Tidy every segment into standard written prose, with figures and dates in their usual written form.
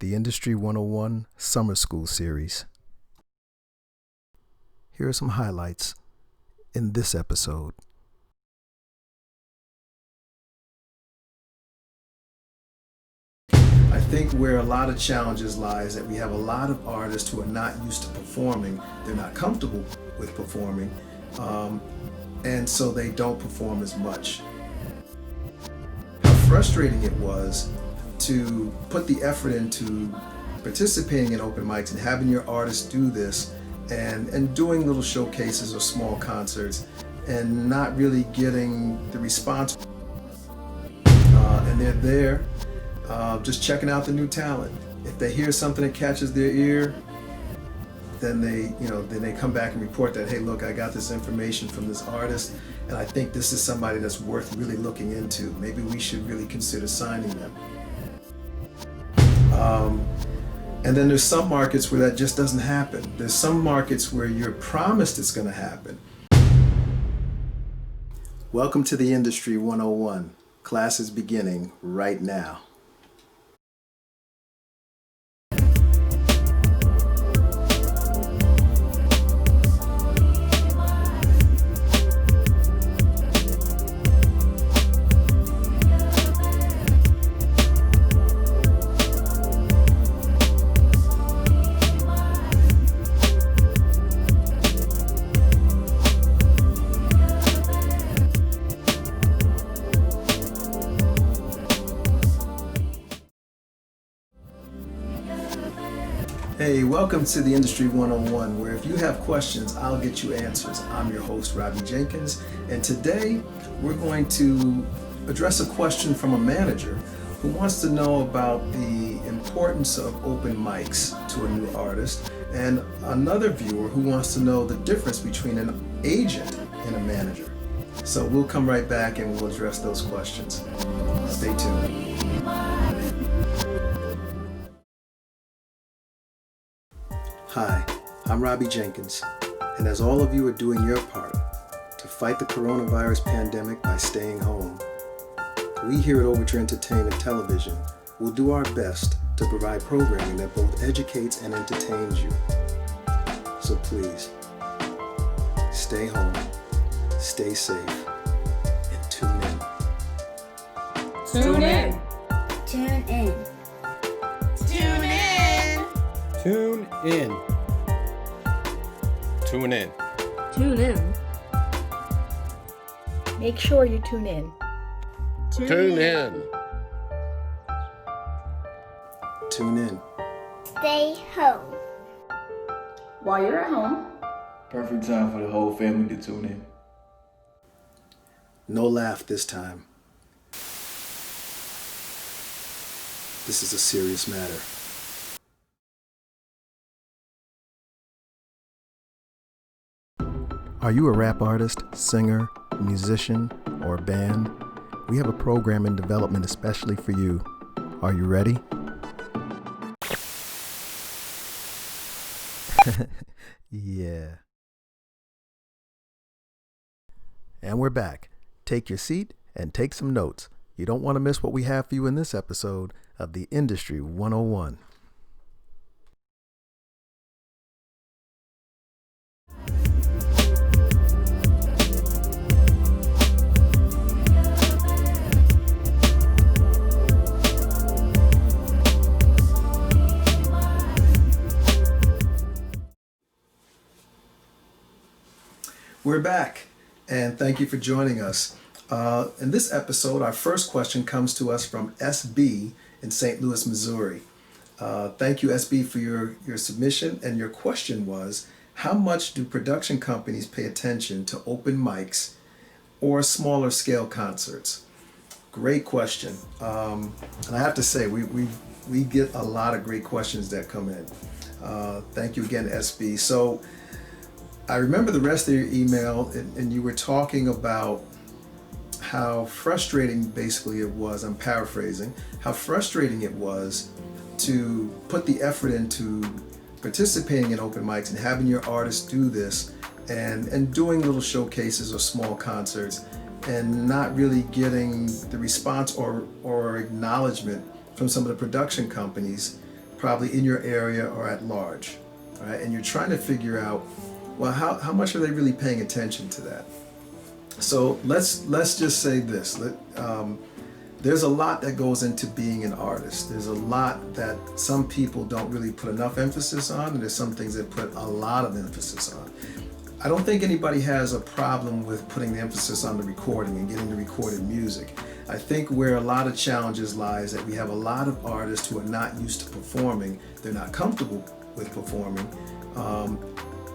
the Industry 101 Summer School Series. Here are some highlights in this episode. I think where a lot of challenges lie is that we have a lot of artists who are not used to performing. They're not comfortable with performing, and so they don't perform as much. How frustrating it was to put the effort into participating in open mics and having your artists do this and doing little showcases or small concerts and not really getting the response. And they're there just checking out the new talent. If they hear something that catches their ear, then they come back and report that, hey, look, I got this information from this artist and I think this is somebody that's worth really looking into. Maybe we should really consider signing them. And then there's some markets where that just doesn't happen. There's some markets where you're promised it's going to happen. Welcome to the Industry 101. Class is beginning right now. Hey, welcome to the Industry 101, where if you have questions, I'll get you answers. I'm your host, Robbie Jenkins, and today we're going to address a question from a manager who wants to know about the importance of open mics to a new artist, and another viewer who wants to know the difference between an agent and a manager. So we'll come right back and we'll address those questions. Stay tuned. Hi, I'm Robbie Jenkins, and as all of you are doing your part to fight the coronavirus pandemic by staying home, we here at Overture Entertainment Television will do our best to provide programming that both educates and entertains you. So please, stay home, stay safe, and tune in. Tune in. Tune in. Tune in. Tune in. Tune in. Tune in. Make sure you tune in. Tune in. Tune in. Stay home. While you're at home, Perfect time for the whole family to tune in. No laugh this time. This is a serious matter. Are you a rap artist, singer, musician, or band? We have a program in development especially for you. Are you ready? Yeah. And we're back. Take your seat and take some notes. You don't want to miss what we have for you in this episode of the Industry 101. We're back, and thank you for joining us. In this episode, our first question comes to us from SB in St. Louis, Missouri. Thank you, SB, for your submission, and your question was, how much do production companies pay attention to open mics or smaller scale concerts? Great question. And I have to say, we get a lot of great questions that come in. Thank you again, SB. So I remember the rest of your email, and you were talking about how frustrating basically it was, I'm paraphrasing, how frustrating it was to put the effort into participating in open mics and having your artists do this and doing little showcases or small concerts and not really getting the response or acknowledgement from some of the production companies, probably in your area or at large, right? And you're trying to figure out, well, how much are they really paying attention to that? So let's just say this. There's a lot that goes into being an artist. There's a lot that some people don't really put enough emphasis on, and there's some things that put a lot of emphasis on. I don't think anybody has a problem with putting the emphasis on the recording and getting the recorded music. I think where a lot of challenges lie is that we have a lot of artists who are not used to performing. They're not comfortable with performing,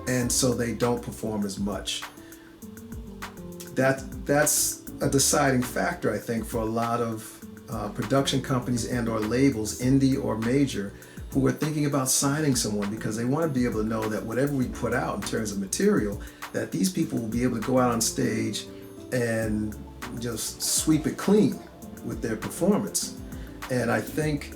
and so they don't perform as much. That's a deciding factor, I think, for a lot of production companies and or labels, indie or major, who are thinking about signing someone because they want to be able to know that whatever we put out in terms of material, that these people will be able to go out on stage and just sweep it clean with their performance. And I think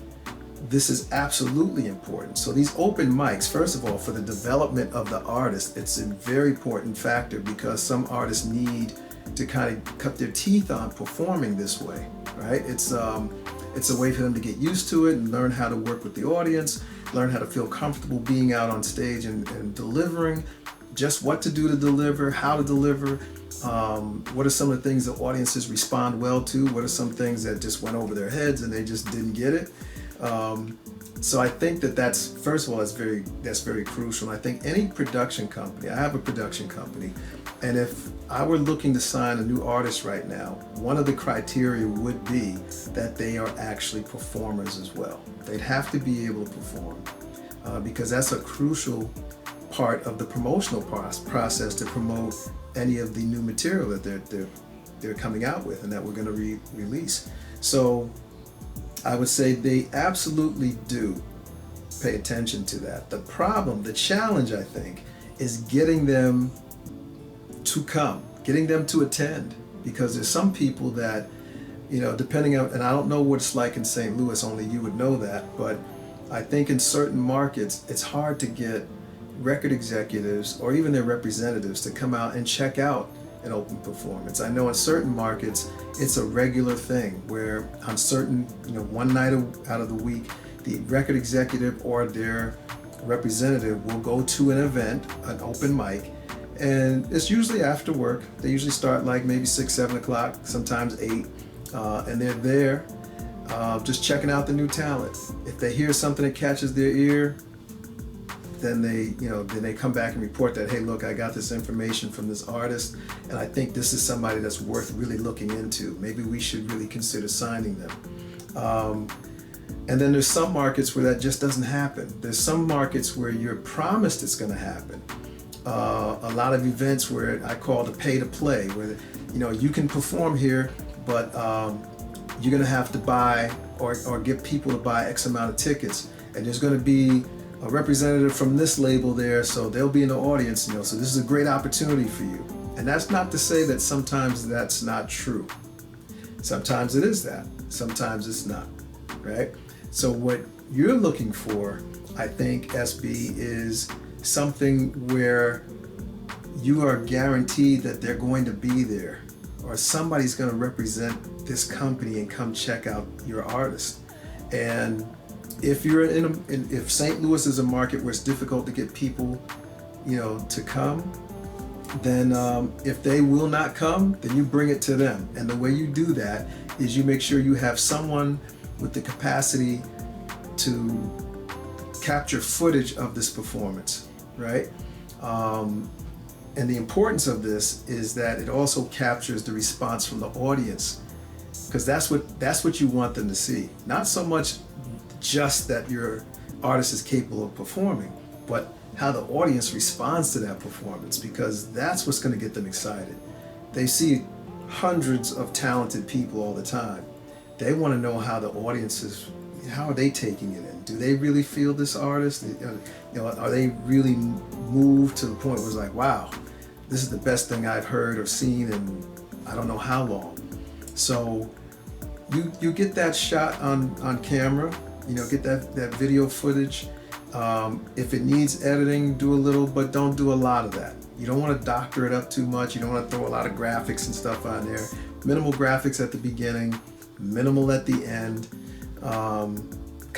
this is absolutely important. So these open mics, first of all, for the development of the artist, it's a very important factor because some artists need to kind of cut their teeth on performing this way, right? It's a way for them to get used to it and learn how to work with the audience, learn how to feel comfortable being out on stage and delivering, just what to do to deliver, how to deliver, what are some of the things the audiences respond well to, what are some things that just went over their heads and they just didn't get it. So I think that's first of all, that's very crucial. And I think any production company, I have a production company, and if I were looking to sign a new artist right now, one of the criteria would be that they are actually performers as well. They'd have to be able to perform because that's a crucial part of the promotional process to promote any of the new material that they're coming out with and that we're going to release. So I would say they absolutely do pay attention to that. The challenge, I think, is getting them to come, getting them to attend, because there's some people that, depending on, and I don't know what it's like in St. Louis, only you would know that, but I think in certain markets, it's hard to get record executives or even their representatives to come out and check out an open performance. I know in certain markets, it's a regular thing where on certain, one night out of the week, the record executive or their representative will go to an event, an open mic, and it's usually after work. They usually start like maybe 6, 7 o'clock, sometimes 8, and they're there just checking out the new talent. If they hear something that catches their ear, then they come back and report that, hey, look, I got this information from this artist, and I think this is somebody that's worth really looking into. Maybe we should really consider signing them. And then there's some markets where that just doesn't happen. There's some markets where you're promised it's going to happen. A lot of events where I call the pay to play, where you can perform here, but you're going to have to buy or get people to buy X amount of tickets, and there's going to be a representative from this label there, so they'll be in the audience, so this is a great opportunity for you. And that's not to say that sometimes that's not true. Sometimes it is that, sometimes it's not, right? So what you're looking for, I think, SB, is something where you are guaranteed that they're going to be there, or somebody's going to represent this company and come check out your artist. And if you're if St. Louis is a market where it's difficult to get people, to come, then if they will not come, then you bring it to them. And the way you do that is you make sure you have someone with the capacity to capture footage of this performance, right? And the importance of this is that it also captures the response from the audience, because that's what you want them to see. Not so much just that your artist is capable of performing, but how the audience responds to that performance, because that's what's going to get them excited. They see hundreds of talented people all the time. They want to know how the audience is, how are they taking it in? Do they really feel this artist? Are they really moved to the point where it's like, wow, this is the best thing I've heard or seen in I don't know how long. So you get that shot on camera, get that video footage. If it needs editing, do a little, but don't do a lot of that. You don't want to doctor it up too much. You don't want to throw a lot of graphics and stuff on there. Minimal graphics at the beginning, minimal at the end.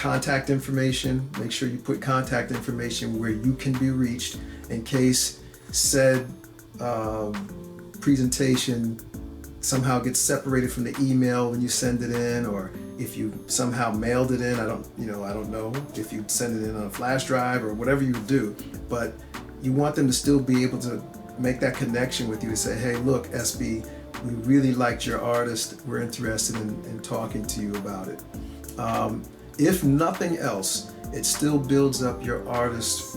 contact information. Make sure you put contact information where you can be reached in case said presentation somehow gets separated from the email when you send it in, or if you somehow mailed it in. I don't know if you send it in on a flash drive or whatever you do, but you want them to still be able to make that connection with you to say, hey, look, SB, we really liked your artist. We're interested in talking to you about it. If nothing else, it still builds up your artist's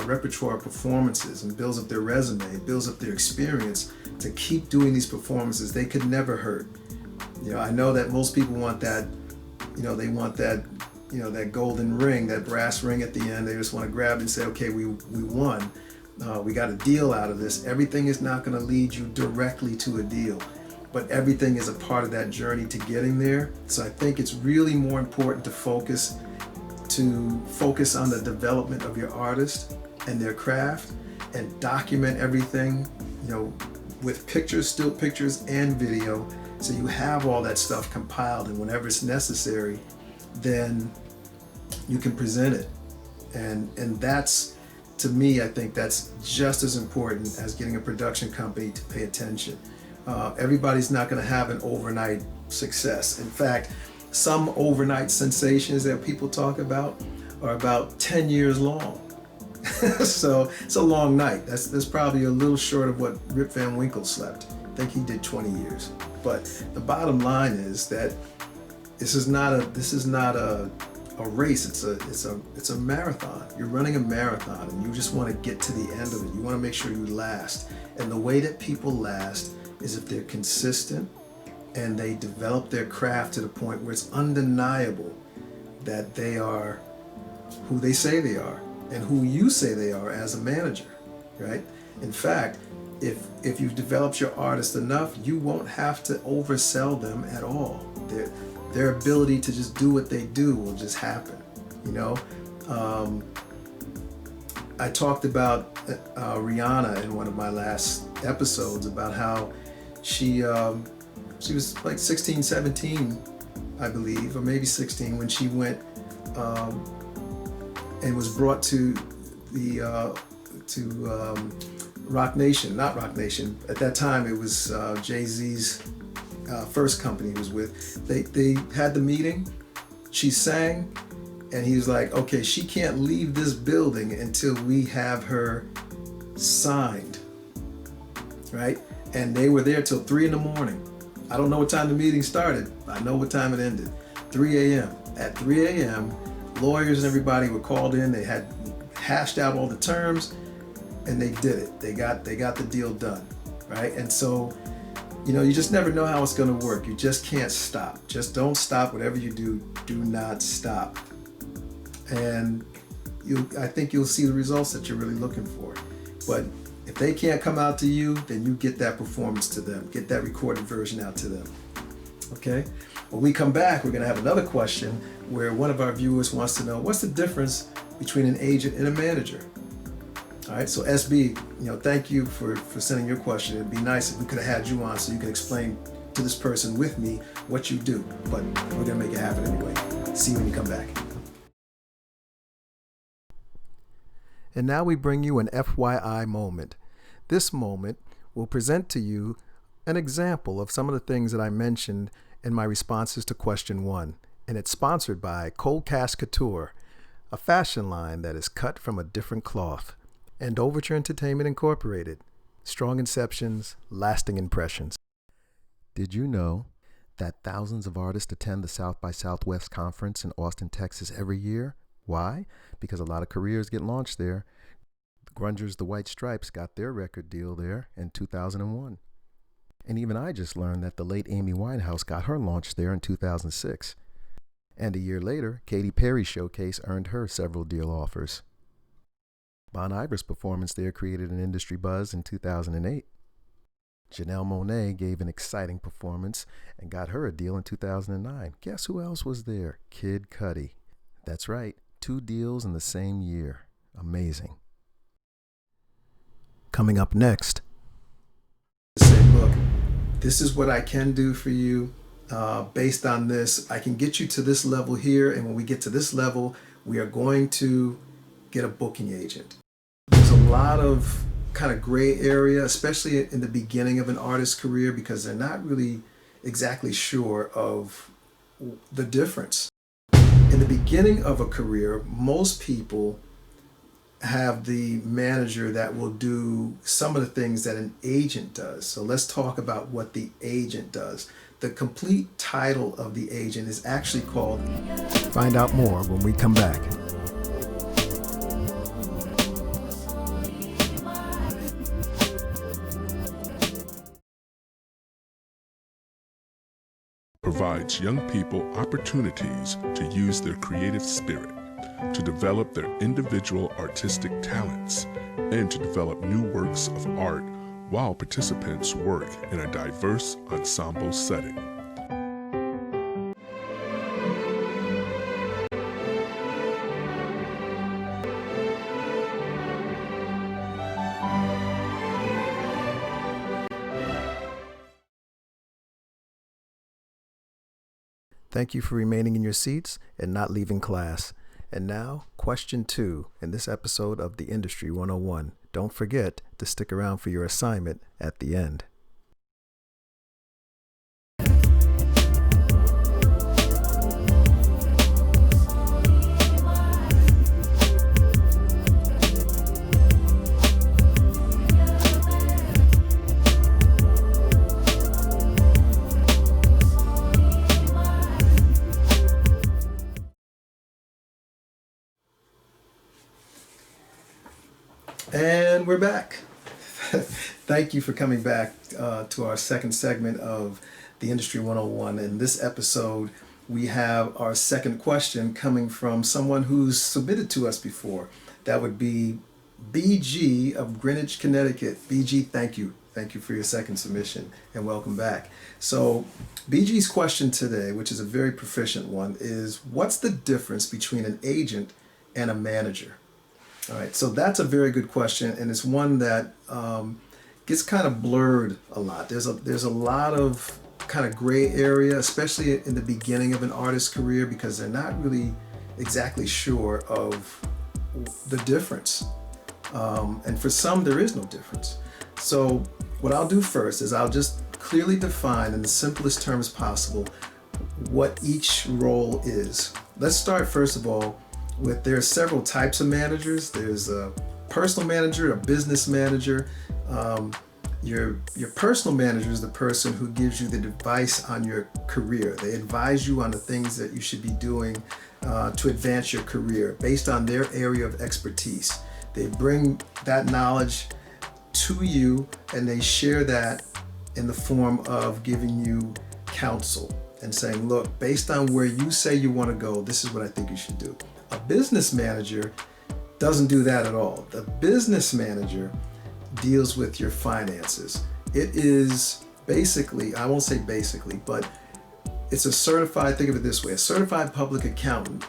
repertoire performances and builds up their resume, builds up their experience to keep doing these performances. They could never hurt. I know that most people want that, they want that, that golden ring, that brass ring at the end. They just want to grab it and say, okay, we won. We got a deal out of this. Everything is not going to lead you directly to a deal, but everything is a part of that journey to getting there. So I think it's really more important to focus on the development of your artist and their craft, and document everything, with pictures, still pictures, and video. So you have all that stuff compiled, and whenever it's necessary, then you can present it. And that's, to me, I think that's just as important as getting a production company to pay attention. Everybody's not going to have an overnight success. In fact, some overnight sensations that people talk about are about 10 years long. So it's a long night. That's probably a little short of what Rip Van Winkle slept. I think he did 20 years. But the bottom line is that this is not a race. It's a marathon. You're running a marathon, and you just want to get to the end of it. You want to make sure you last. And the way that people last is if they're consistent and they develop their craft to the point where it's undeniable that they are who they say they are and who you say they are as a manager, right? In fact, if you've developed your artist enough, you won't have to oversell them at all. Their ability to just do what they do will just happen, I talked about Rihanna in one of my last episodes about how she was like 16, 17, I believe, or maybe 16 when she went and was brought to the Rock Nation, not Rock Nation. At that time, it was Jay-Z's first company he was with. They had the meeting, she sang, and he was like, okay, she can't leave this building until we have her signed, right? And they were there till 3 a.m. I don't know what time the meeting started. I know what time it ended. 3 a.m. At 3 a.m., lawyers and everybody were called in. They had hashed out all the terms, and they did it. They got the deal done, right? And so, you just never know how it's going to work. You just can't stop. Just don't stop. Whatever you do, do not stop. And I think you'll see the results that you're really looking for. But if they can't come out to you, then you get that performance to them. Get that recorded version out to them. Okay? When we come back, we're going to have another question where one of our viewers wants to know, what's the difference between an agent and a manager? All right, so SB, thank you for sending your question. It'd be nice if we could have had you on so you can explain to this person with me what you do, but we're going to make it happen anyway. See you when you come back. And now we bring you an FYI moment. This moment will present to you an example of some of the things that I mentioned in my responses to question 1, and it's sponsored by Cold Cast Couture, a fashion line that is cut from a different cloth, and Overture Entertainment Incorporated, strong inceptions, lasting impressions. Did you know that thousands of artists attend the South by Southwest Conference in Austin, Texas every year? Why? Because a lot of careers get launched there. The grungers, the White Stripes, got their record deal there in 2001. And even I just learned that the late Amy Winehouse got her launch there in 2006. And a year later, Katy Perry's showcase earned her several deal offers. Bon Iver's performance there created an industry buzz in 2008. Janelle Monáe gave an exciting performance and got her a deal in 2009. Guess who else was there? Kid Cudi. That's right, 2 deals in the same year. Amazing. Coming up next, say, look, this is what I can do for you. based on this, I can get you to this level here, and when we get to this level, we are going to get a booking agent. There's a lot of kind of gray area, especially in the beginning of an artist's career, because they're not really exactly sure of the difference. In the beginning of a career, most people have the manager that will do some of the things that an agent does. So let's talk about what the agent does. The complete title of the agent is actually called... Find out more when we come back. Provides young people opportunities to use their creative spirit, to develop their individual artistic talents, and to develop new works of art while participants work in a diverse ensemble setting. Thank you for remaining in your seats and not leaving class. And now, question 2 in this episode of the Industry 101. Don't forget to stick around for your assignment at the end. And we're back. Thank you for coming back to our second segment of the Industry 101. In this episode, we have our second question coming from someone who's submitted to us before. That would be BG of Greenwich, Connecticut. BG, thank you. Thank you for your second submission and welcome back. So BG's question today, which is a very proficient one, is what's the difference between an agent and a manager? All right, so that's a very good question, and it's one that gets kind of blurred a lot. There's a lot of kind of gray area, especially in the beginning of an artist's career, because they're not really exactly sure of the difference. And for some, there is no difference. So what I'll do first is I'll just clearly define in the simplest terms possible what each role is. Let's start first of all with there are several types of managers. There's a personal manager, a business manager. Your personal manager is the person who gives you the advice on your career. They advise you on the things that you should be doing to advance your career based on their area of expertise. They bring that knowledge to you and they share that in the form of giving you counsel and saying, look, based on where you say you want to go, this is what I think you should do. A business manager doesn't do that at all. The business manager deals with your finances. It is basically, I won't say basically, but it's a certified, think of it this way, a certified public accountant,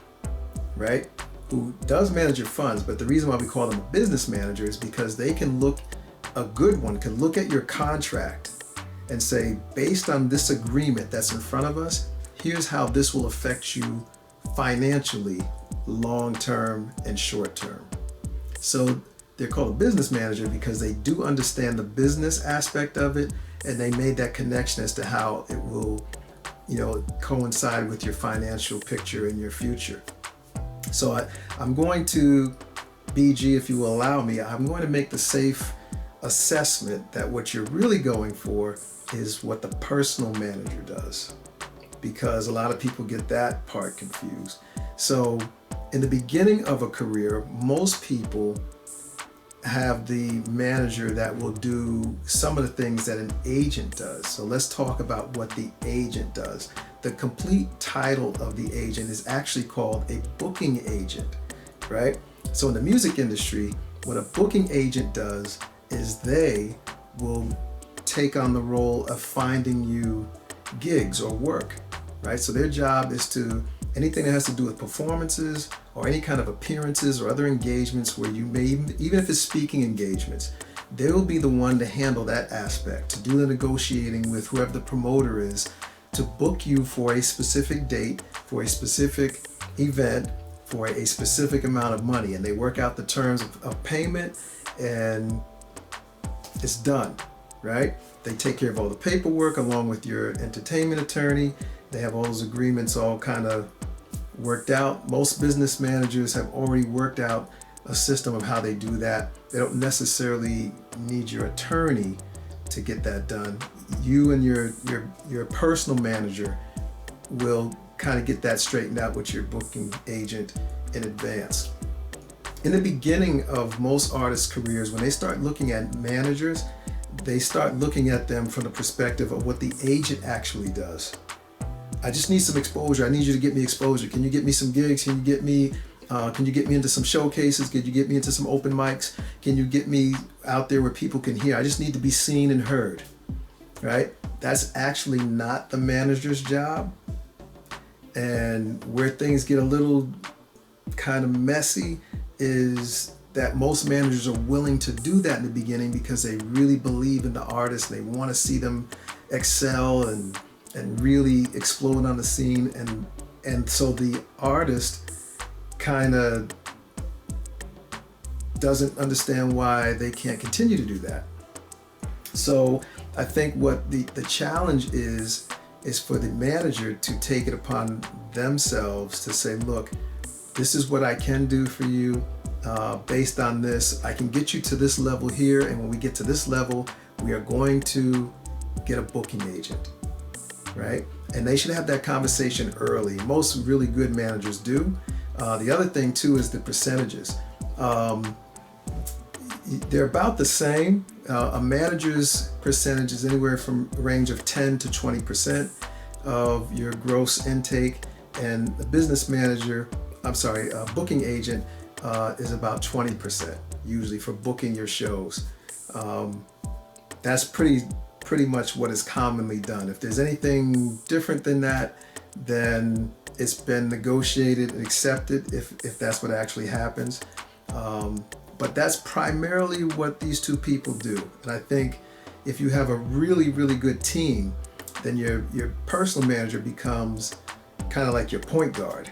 right? Who does manage your funds, but the reason why we call them a business manager is because they can look, a good one can look at your contract and say, based on this agreement that's in front of us, here's how this will affect you financially, long-term and short-term. So they're called a business manager because they do understand the business aspect of it, and they made that connection as to how it will, coincide with your financial picture in your future. So I'm going to, BG, if you will allow me, I'm going to make the safe assessment that what you're really going for is what the personal manager does, because a lot of people get that part confused. So in the beginning of a career, most people have the manager that will do some of the things that an agent does. So let's talk about what the agent does. The complete title of the agent is actually called a booking agent, right? So in the music industry, what a booking agent does is they will take on the role of finding you gigs or work, right? So their job is to, anything that has to do with performances or any kind of appearances or other engagements where you may, even if it's speaking engagements, they will be the one to handle that aspect, to do the negotiating with whoever the promoter is, to book you for a specific date, for a specific event, for a specific amount of money. And they work out the terms of payment, and it's done, right? They take care of all the paperwork along with your entertainment attorney. They have all those agreements all kind of worked out. Most business managers have already worked out a system of how they do that. They don't necessarily need your attorney to get that done. You and your personal manager will kind of get that straightened out with your booking agent in advance. In the beginning of most artists' careers, when they start looking at managers, they start looking at them from the perspective of what the agent actually does. I just need some exposure. I need you to get me exposure. Can you get me some gigs? Can you get me into some showcases? Can you get me into some open mics? Can you get me out there where people can hear? I just need to be seen and heard, right? That's actually not the manager's job. And where things get a little kind of messy is that most managers are willing to do that in the beginning because they really believe in the artist. They want to see them excel and really explode on the scene. And so the artist kind of doesn't understand why they can't continue to do that. So I think what the challenge is for the manager to take it upon themselves to say, look, this is what I can do for you. Based on this, I can get you to this level here, and when we get to this level, we are going to get a booking agent, right? And they should have that conversation early. Most really good managers do. The other thing too is the percentages. They're about the same. A manager's percentage is anywhere from a range of 10 to 20% of your gross intake, and the booking agent is about 20% usually for booking your shows. That's pretty much what is commonly done. If there's anything different than that, then it's been negotiated and accepted if that's what actually happens. But that's primarily what these two people do. And I think if you have a really, really good team, then your personal manager becomes kind of like your point guard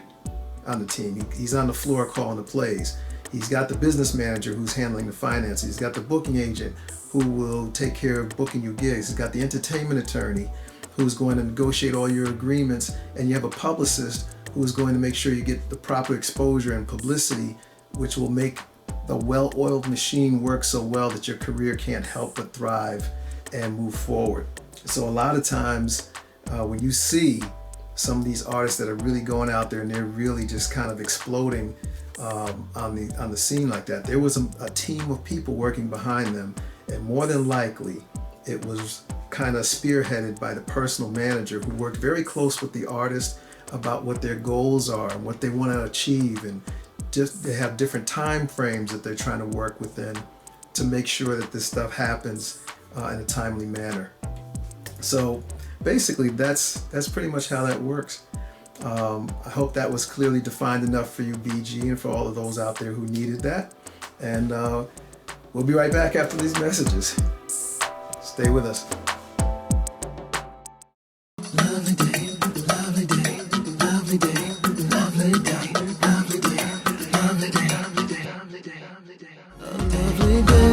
on the team. He's on the floor calling the plays. He's got the business manager who's handling the finances. He's got the booking agent who will take care of booking you gigs. He's got the entertainment attorney who's going to negotiate all your agreements. And you have a publicist who's going to make sure you get the proper exposure and publicity, which will make the well-oiled machine work so well that your career can't help but thrive and move forward. So a lot of times when you see some of these artists that are really going out there and they're really just kind of exploding on the scene like that, there was a team of people working behind them, and more than likely it was kind of spearheaded by the personal manager who worked very close with the artist about what their goals are and what they want to achieve, and just they have different time frames that they're trying to work within to make sure that this stuff happens in a timely manner. So basically that's pretty much how that works. I hope that was clearly defined enough for you, BG, and for all of those out there who needed that. And we'll be right back after these messages. Stay with us. Lovely day, lovely day, lovely day, lovely day, lovely day, lovely day, lovely day, lovely day, lovely day, lovely day.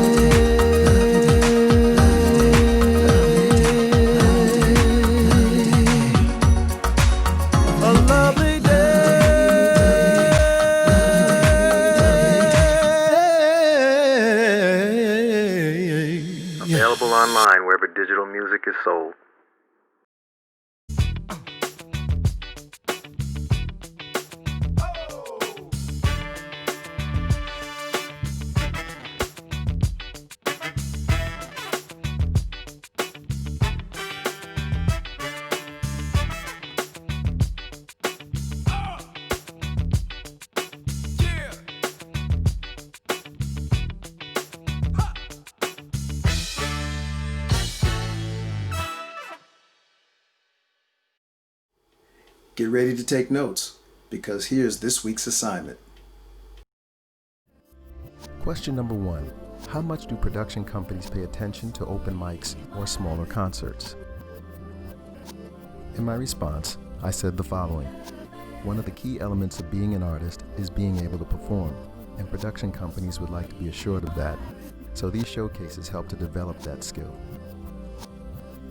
Available online wherever digital music is sold. Get ready to take notes, because here's this week's assignment. Question number 1. How much do production companies pay attention to open mics or smaller concerts? In my response, I said the following. One of the key elements of being an artist is being able to perform, and production companies would like to be assured of that, so these showcases help to develop that skill.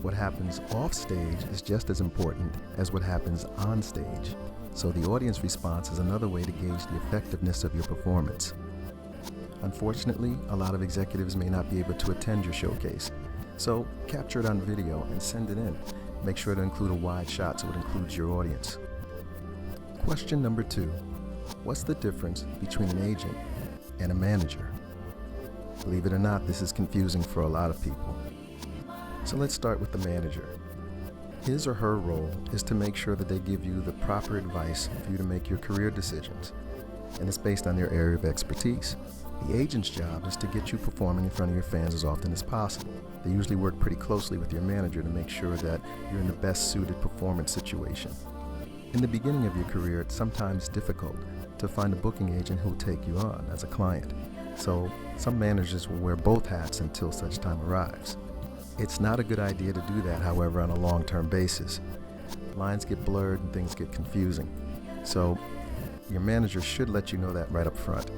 What happens off stage is just as important as what happens on stage, so the audience response is another way to gauge the effectiveness of your performance. Unfortunately, a lot of executives may not be able to attend your showcase, so capture it on video and send it in. Make sure to include a wide shot so it includes your audience. Question number 2. What's the difference between an agent and a manager? Believe it or not, this is confusing for a lot of people. So let's start with the manager. His or her role is to make sure that they give you the proper advice for you to make your career decisions, and it's based on their area of expertise. The agent's job is to get you performing in front of your fans as often as possible. They usually work pretty closely with your manager to make sure that you're in the best suited performance situation. In the beginning of your career, it's sometimes difficult to find a booking agent who will take you on as a client. So some managers will wear both hats until such time arrives. It's not a good idea to do that, however, on a long-term basis. Lines get blurred and things get confusing. So your manager should let you know that right up front.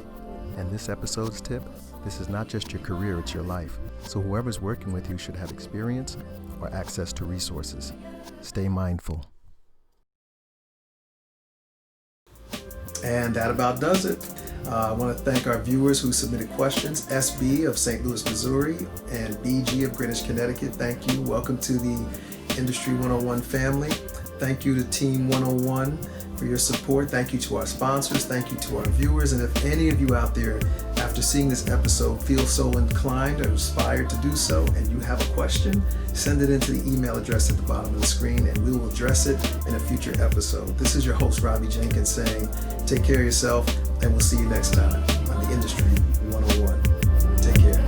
And this episode's tip, this is not just your career, it's your life. So whoever's working with you should have experience or access to resources. Stay mindful. And that about does it. I want to thank our viewers who submitted questions. SB of St. Louis, Missouri, and BG of Greenwich, Connecticut. Thank you. Welcome to the Industry 101 family. Thank you to Team 101 for your support. Thank you to our sponsors. Thank you to our viewers. And if any of you out there, after seeing this episode, feel so inclined or inspired to do so, and you have a question, send it into the email address at the bottom of the screen, and we will address it in a future episode. This is your host, Robbie Jenkins, saying, take care of yourself, and we'll see you next time on the Industry 101. Take care.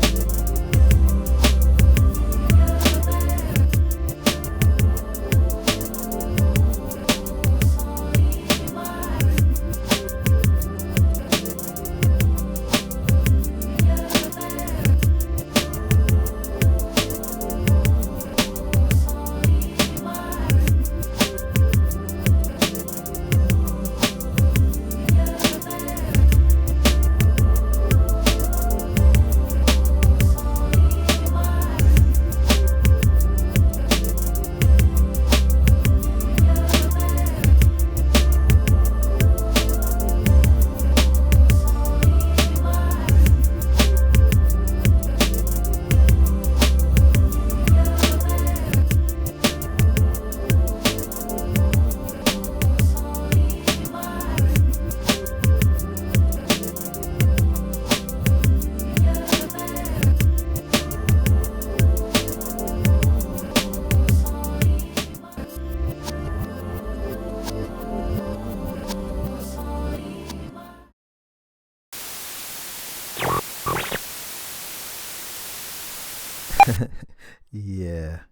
Yeah.